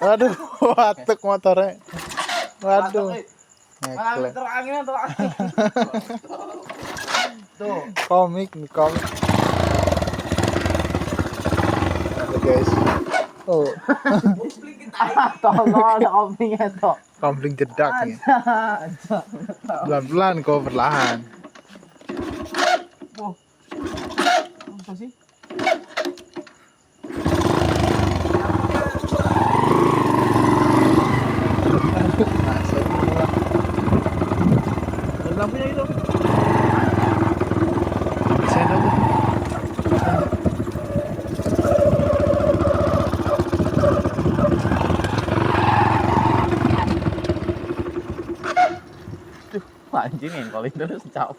Waduh, watuk motornya. Waduh. Ngekle. Terangin. Tuh. Komik nih, komik. Oke guys. Oh, Tolong ada komiknya tuh. kompling jedak nih. Pelan-pelan kok, perlahan. Wow. Apa sih? Masuk. Ada lampunya itu. Saya tahu. Anjing yang calling terus cap.